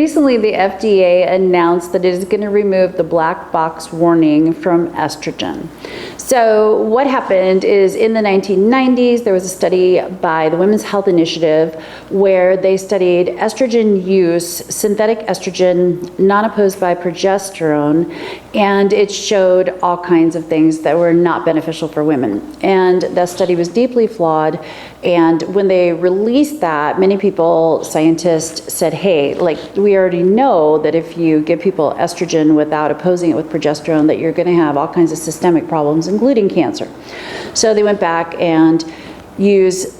Recently, the FDA announced that it is going to remove the black box warning from estrogen. So what happened is in the 1990s, there was a study by the Women's Health Initiative where they studied estrogen use, synthetic estrogen, not opposed by progesterone, and it showed all kinds of things that were not beneficial for women. And that study was deeply flawed. And when they released that, many people, scientists, said, hey, like, we already know that if you give people estrogen without opposing it with progesterone, that you're going to have all kinds of systemic problems, including cancer. So they went back and used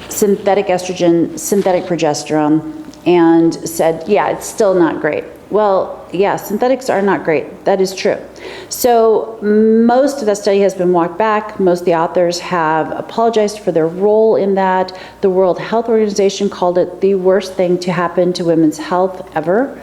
synthetic estrogen, synthetic progesterone, and said, yeah, it's still not great. Well, yeah, synthetics are not great. That is true. So most of that study has been walked back. Most of the authors have apologized for their role in that. The World Health Organization called it the worst thing to happen to women's health ever.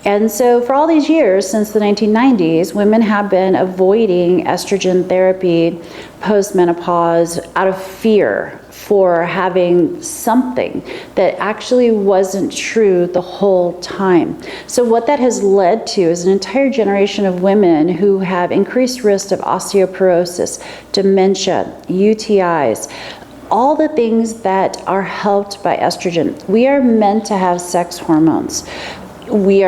And so for all these years, since the 1990s, women have been avoiding estrogen therapy post-menopause out of fear for having something that actually wasn't true the whole time. So what that has led to is an entire generation of women who have increased risk of osteoporosis, dementia, UTIs, all the things that are helped by estrogen. We are meant to have sex hormones. We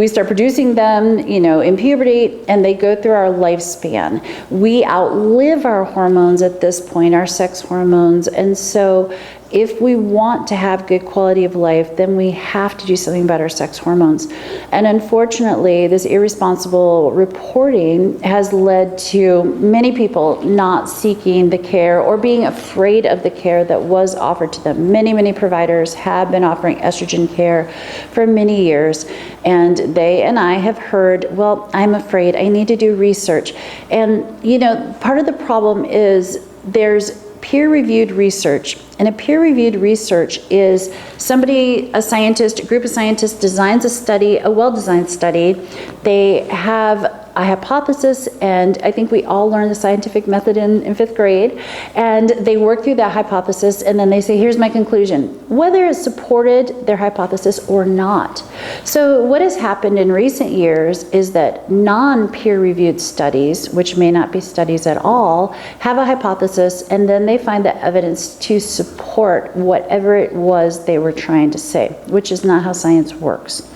start producing them, in puberty, and they go through our lifespan. We outlive our hormones at this point, our sex hormones, and so if we want to have good quality of life, then we have to do something about our sex hormones. And unfortunately, this irresponsible reporting has led to many people not seeking the care or being afraid of the care that was offered to them. Many, many providers have been offering estrogen care for many years, and they and I have heard, well, I'm afraid, I need to do research. And, part of the problem is there's peer-reviewed research. And a peer-reviewed research is a scientist, a group of scientists designs a study, a well-designed study. They have a hypothesis, and I think we all learned the scientific method in fifth grade, and they work through that hypothesis, and then they say, here's my conclusion, whether it supported their hypothesis or not. So what has happened in recent years is that non-peer-reviewed studies, which may not be studies at all, have a hypothesis, and then they find the evidence to support whatever it was they were trying to say, which is not how science works.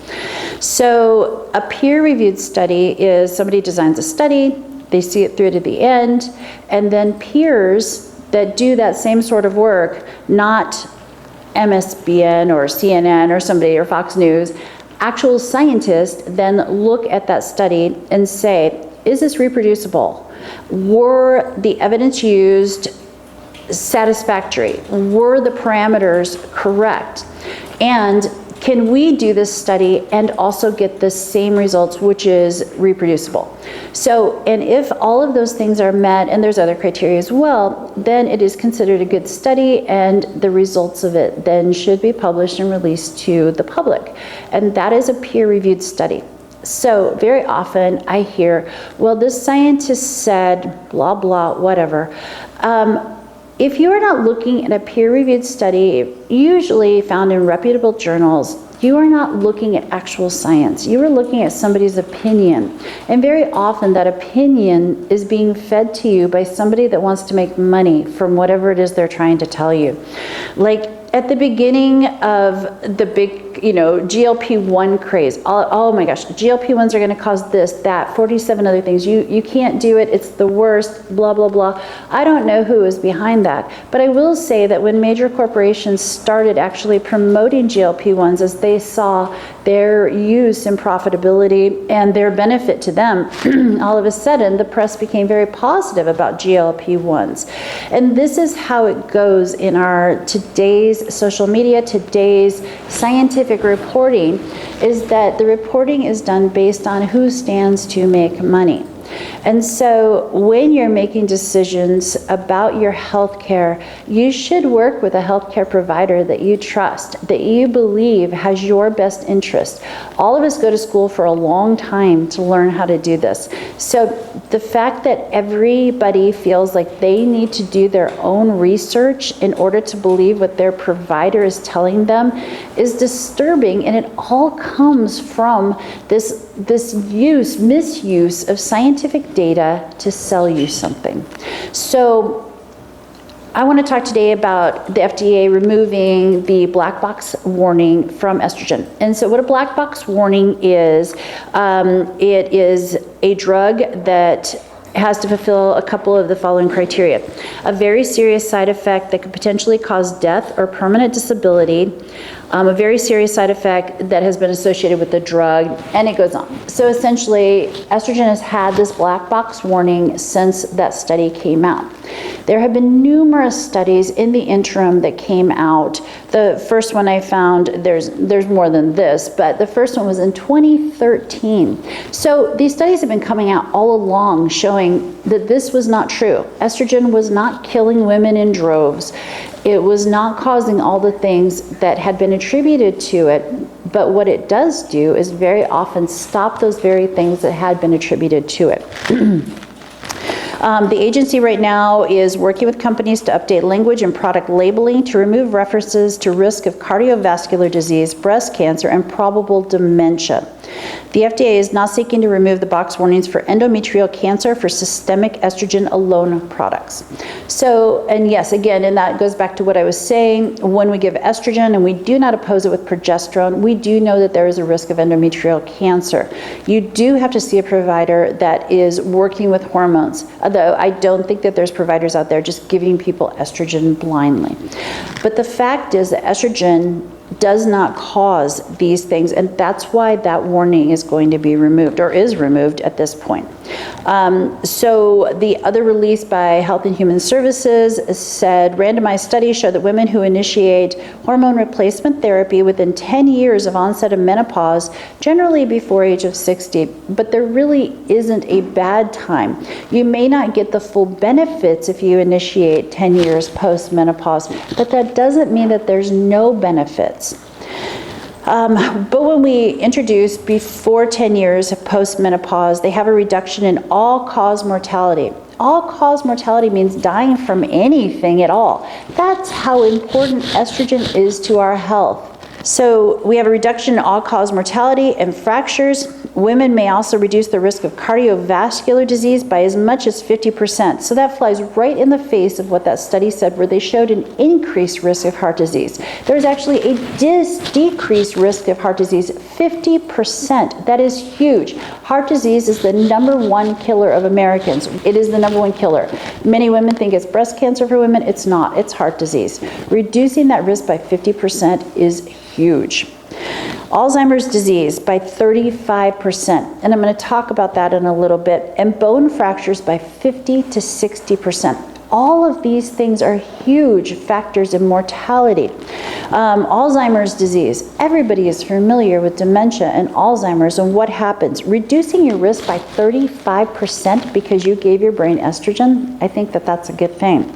So a peer-reviewed study is somebody designs a study, they see it through to the end, and then peers that do that same sort of work, not MSBN or CNN or somebody or Fox News, actual scientists then look at that study and say, is this reproducible? Were the evidence used satisfactory? Were the parameters correct? And can we do this study and also get the same results, which is reproducible? So, and if all of those things are met, and there's other criteria as well, then it is considered a good study, and the results of it then should be published and released to the public. And that is a peer-reviewed study. So very often I hear, well, this scientist said, blah, blah, whatever. If you are not looking at a peer-reviewed study, usually found in reputable journals, you are not looking at actual science. You are looking at somebody's opinion. And very often that opinion is being fed to you by somebody that wants to make money from whatever it is they're trying to tell you. Like at the beginning of the big, GLP-1 craze, oh my gosh, GLP-1s are going to cause this, that, 47 other things. You can't do it. It's the worst, blah, blah, blah. I don't know who is behind that. But I will say that when major corporations started actually promoting GLP-1s as they saw their use and profitability and their benefit to them, all of a sudden the press became very positive about GLP-1s. And this is how it goes in our today's social media, today's scientific reporting, is that the reporting is done based on who stands to make money. And so when you're making decisions about your health care, you should work with a healthcare provider that you trust, that you believe has your best interest. All of us go to school for a long time to learn how to do this. So the fact that everybody feels like they need to do their own research in order to believe what their provider is telling them is disturbing, and it all comes from this misuse of scientific data to sell you something. So I want to talk today about the FDA removing the black box warning from estrogen. And so what a black box warning is, it is a drug that has to fulfill a couple of the following criteria. A very serious side effect that could potentially cause death or permanent disability, a very serious side effect that has been associated with the drug, and it goes on. So essentially, estrogen has had this black box warning since that study came out. There have been numerous studies in the interim that came out. The first one I found, there's more than this, but the first one was in 2013. So these studies have been coming out all along showing that this was not true. Estrogen was not killing women in droves. It was not causing all the things that had been attributed to it, but what it does do is very often stop those very things that had been attributed to it. The agency right now is working with companies to update language and product labeling to remove references to risk of cardiovascular disease, breast cancer, and probable dementia. The FDA is not seeking to remove the box warnings for endometrial cancer for systemic estrogen alone products. So, and yes, again, and that goes back to what I was saying, when we give estrogen and we do not oppose it with progesterone, we do know that there is a risk of endometrial cancer. You do have to see a provider that is working with hormones, although I don't think that there's providers out there just giving people estrogen blindly. But the fact is that estrogen does not cause these things, and that's why that warning is going to be removed, or is removed at this point. So the other release by Health and Human Services said randomized studies show that women who initiate hormone replacement therapy within 10 years of onset of menopause, generally before age of 60, but there really isn't a bad time. You may not get the full benefits if you initiate 10 years post-menopause, but that doesn't mean that there's no benefits. But when we introduce before 10 years of post-menopause, they have a reduction in all-cause mortality. All-cause mortality means dying from anything at all. That's how important estrogen is to our health. So we have a reduction in all-cause mortality and fractures. Women may also reduce the risk of cardiovascular disease by as much as 50%. So that flies right in the face of what that study said, where they showed an increased risk of heart disease. There's actually a decreased risk of heart disease, 50%. That is huge. Heart disease is the #1 killer of Americans. It is the #1 killer. Many women think it's breast cancer for women. It's not. It's heart disease. Reducing that risk by 50% is huge. Alzheimer's disease by 35%, and I'm going to talk about that in a little bit, and bone fractures by 50 to 60%. All of these things are huge factors in mortality. Alzheimer's disease, everybody is familiar with dementia and Alzheimer's and what happens. Reducing your risk by 35% because you gave your brain estrogen, I think that that's a good thing.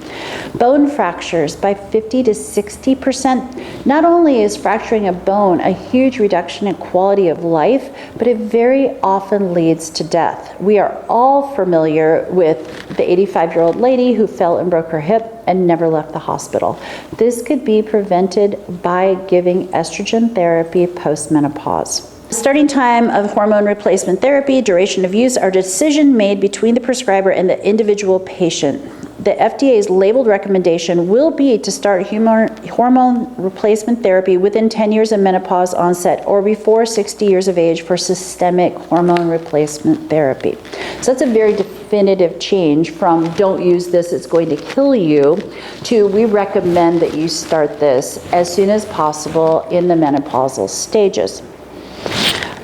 Bone fractures by 50 to 60%. Not only is fracturing a bone a huge reduction in quality of life, but it very often leads to death. We are all familiar with the 85-year-old lady who fell and broke her hip and never left the hospital. This could be prevented by giving estrogen therapy post-menopause. Starting time of hormone replacement therapy, duration of use are decision made between the prescriber and the individual patient. The FDA's labeled recommendation will be to start hormone replacement therapy within 10 years of menopause onset or before 60 years of age for systemic hormone replacement therapy. So that's a very definitive change from don't use this, it's going to kill you, to we recommend that you start this as soon as possible in the menopausal stages.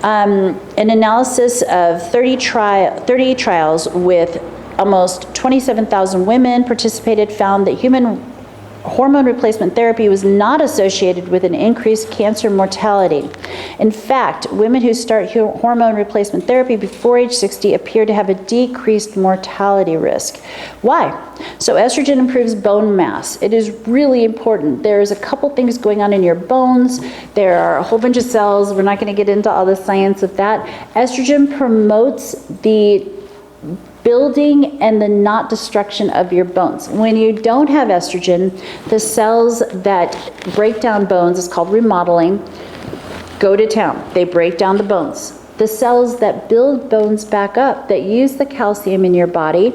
An analysis of 30 trials with almost 27,000 women participated found that hormone replacement therapy was not associated with an increased cancer mortality. In fact, women who start hormone replacement therapy before age 60 appear to have a decreased mortality risk. Why? So estrogen improves bone mass. It is really important. There's a couple things going on in your bones. There are a whole bunch of cells. We're not going to get into all the science of that. Estrogen promotes the building and the not destruction of your bones. When you don't have estrogen, the cells that break down bones, is called remodeling, go to town. They break down the bones. The cells that build bones back up, that use the calcium in your body,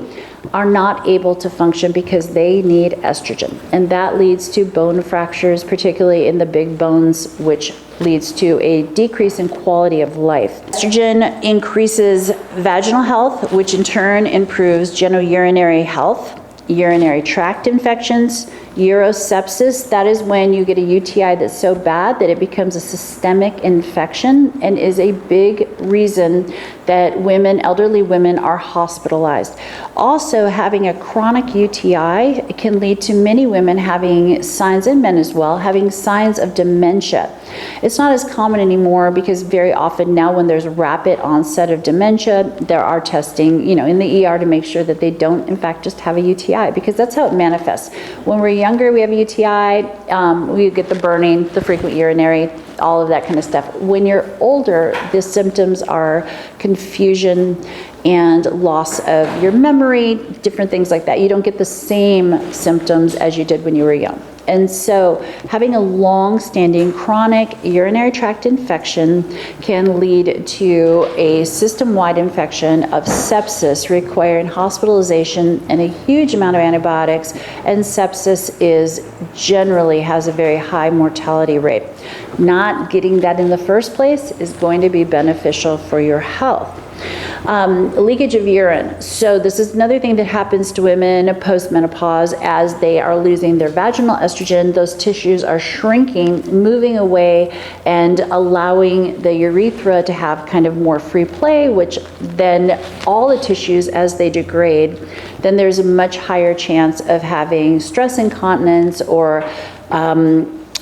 are not able to function because they need estrogen. And that leads to bone fractures, particularly in the big bones, which leads to a decrease in quality of life. Estrogen increases vaginal health, which in turn improves genitourinary health, urinary tract infections, urosepsis. That is when you get a UTI that's so bad that it becomes a systemic infection and is a big reason that elderly women are hospitalized. Also, having a chronic UTI can lead to many women having signs, and men as well, having signs of dementia. It's not as common anymore because very often now when there's rapid onset of dementia, there are testing, in the ER to make sure that they don't in fact just have a UTI, because that's how it manifests. When we're younger, we have a UTI, we get the burning, the frequent urinary, all of that kind of stuff. When you're older, the symptoms are confusion and loss of your memory, different things like that. You don't get the same symptoms as you did when you were young. And so having a long-standing chronic urinary tract infection can lead to a system-wide infection of sepsis requiring hospitalization and a huge amount of antibiotics, and sepsis generally has a very high mortality rate. Not getting that in the first place is going to be beneficial for your health. Leakage of urine. So this is another thing that happens to women post-menopause as they are losing their vaginal estrogen. Those tissues are shrinking, moving away, and allowing the urethra to have kind of more free play, which then all the tissues, as they degrade, then there's a much higher chance of having stress incontinence or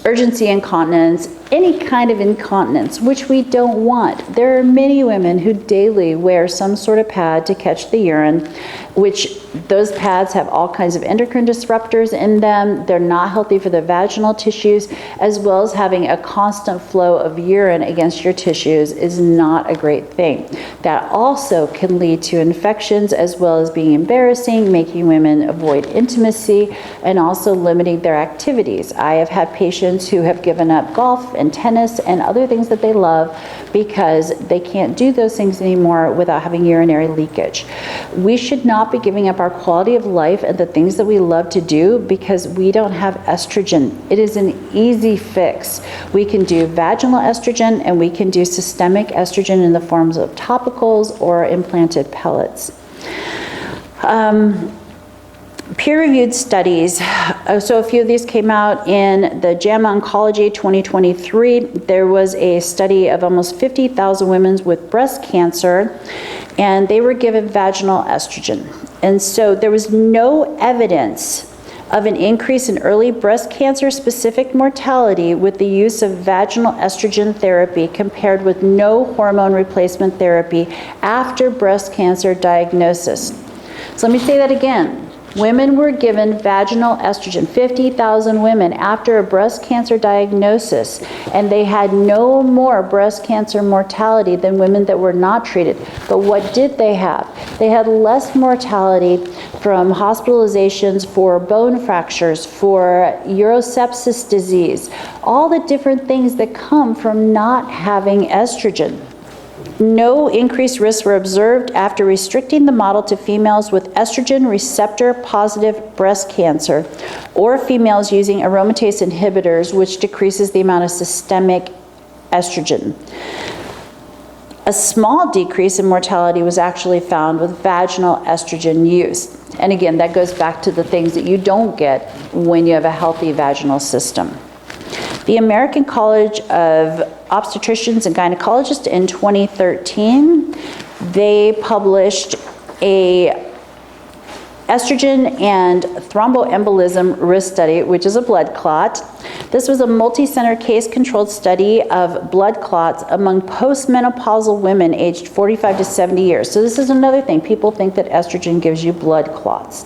urgency incontinence, any kind of incontinence, which we don't want. There are many women who daily wear some sort of pad to catch the urine, which those pads have all kinds of endocrine disruptors in them. They're not healthy for the vaginal tissues, as well as having a constant flow of urine against your tissues is not a great thing. That also can lead to infections, as well as being embarrassing, making women avoid intimacy, and also limiting their activities. I have had patients who have given up golf and tennis and other things that they love because they can't do those things anymore without having urinary leakage. We should not be giving up our quality of life and the things that we love to do because we don't have estrogen. It is an easy fix. We can do vaginal estrogen and we can do systemic estrogen in the forms of topicals or implanted pellets. Peer-reviewed studies, so a few of these came out in the JAMA Oncology 2023. There was a study of almost 50,000 women with breast cancer, and they were given vaginal estrogen. And so there was no evidence of an increase in early breast cancer-specific mortality with the use of vaginal estrogen therapy compared with no hormone replacement therapy after breast cancer diagnosis. So let me say that again. Women were given vaginal estrogen, 50,000 women after a breast cancer diagnosis, and they had no more breast cancer mortality than women that were not treated. But what did they have? They had less mortality from hospitalizations for bone fractures, for urosepsis disease, all the different things that come from not having estrogen. No increased risks were observed after restricting the model to females with estrogen receptor positive breast cancer or females using aromatase inhibitors, which decreases the amount of systemic estrogen. A small decrease in mortality was actually found with vaginal estrogen use. And again, that goes back to the things that you don't get when you have a healthy vaginal system. The American College of Obstetricians and Gynecologists in 2013, they published a Estrogen and thromboembolism risk study, which is a blood clot. This was a multi-center case-controlled study of blood clots among postmenopausal women aged 45 to 70 years. So this is another thing. People think that estrogen gives you blood clots.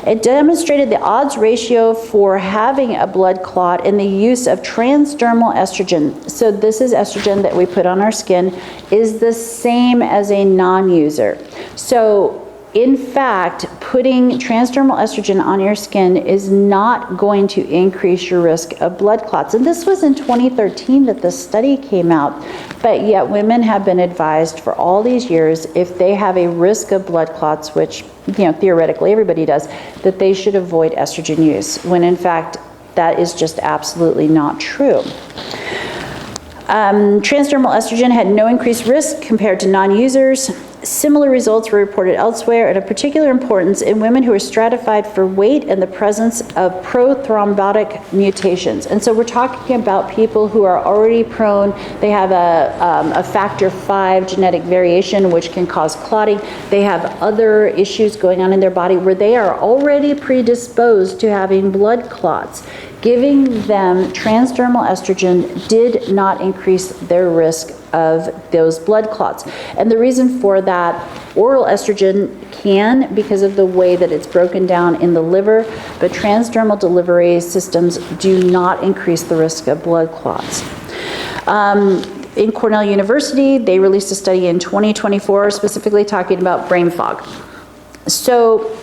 It demonstrated the odds ratio for having a blood clot in the use of transdermal estrogen. So this is estrogen that we put on our skin, is the same as a non-user. So in fact, putting transdermal estrogen on your skin is not going to increase your risk of blood clots. And this was in 2013 that this study came out, but yet women have been advised for all these years, if they have a risk of blood clots, which theoretically everybody does, that they should avoid estrogen use, when in fact that is just absolutely not true. Transdermal estrogen had no increased risk compared to non-users. Similar results were reported elsewhere, and of particular importance in women who are stratified for weight and the presence of prothrombotic mutations. And so we're talking about people who are already prone. They have a factor V genetic variation, which can cause clotting. They have other issues going on in their body where they are already predisposed to having blood clots. Giving them transdermal estrogen did not increase their risk of those blood clots. And the reason for that, oral estrogen can, because of the way that it's broken down in the liver, but transdermal delivery systems do not increase the risk of blood clots. In Cornell University, they released a study in 2024 specifically talking about brain fog. So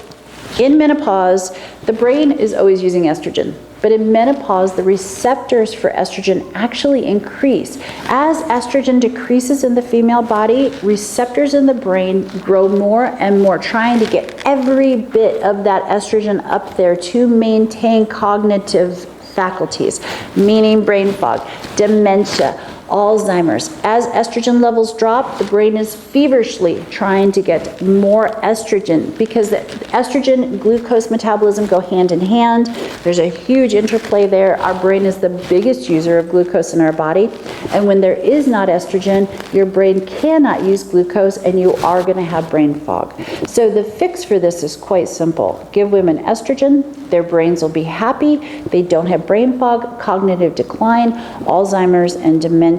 in menopause, the brain is always using estrogen. But in menopause, the receptors for estrogen actually increase. As estrogen decreases in the female body, receptors in the brain grow more and more, trying to get every bit of that estrogen up there to maintain cognitive faculties, meaning brain fog, dementia, Alzheimer's. As estrogen levels drop, the brain is feverishly trying to get more estrogen, because the estrogen and glucose metabolism go hand in hand. There's a huge interplay there. Our brain is the biggest user of glucose in our body, and when there is not estrogen, your brain cannot use glucose and you are going to have brain fog. So the fix for this is quite simple. Give women estrogen, their brains will be happy, they don't have brain fog, cognitive decline, Alzheimer's, and dementia.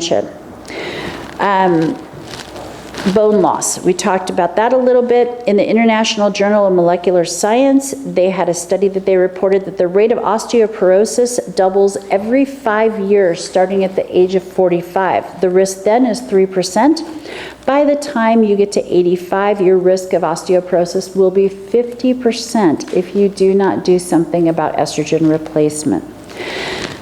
Bone loss. We talked about that a little bit. In the International Journal of Molecular Science, they had a study that they reported that the rate of osteoporosis doubles every 5 years starting at the age of 45. The risk then is 3%. By the time you get to 85, your risk of osteoporosis will be 50% if you do not do something about estrogen replacement.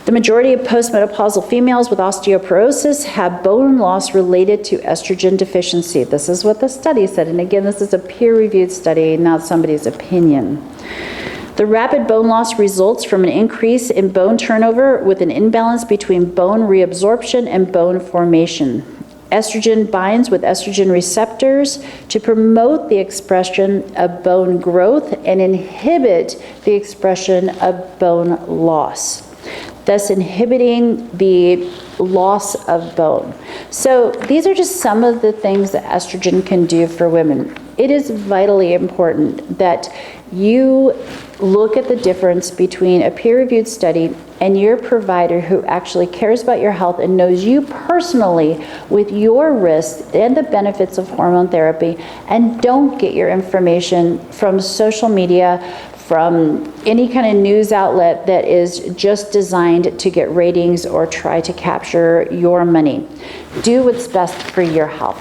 The majority of postmenopausal females with osteoporosis have bone loss related to estrogen deficiency. This is what the study said. And again, this is a peer-reviewed study, not somebody's opinion. The rapid bone loss results from an increase in bone turnover with an imbalance between bone reabsorption and bone formation. Estrogen binds with estrogen receptors to promote the expression of bone growth and inhibit the expression of bone loss, thus inhibiting the loss of bone. So these are just some of the things that estrogen can do for women. It is vitally important that you look at the difference between a peer-reviewed study and your provider who actually cares about your health and knows you personally with your risks and the benefits of hormone therapy, and don't get your information from social media, from any kind of news outlet that is just designed to get ratings or try to capture your money. Do what's best for your health.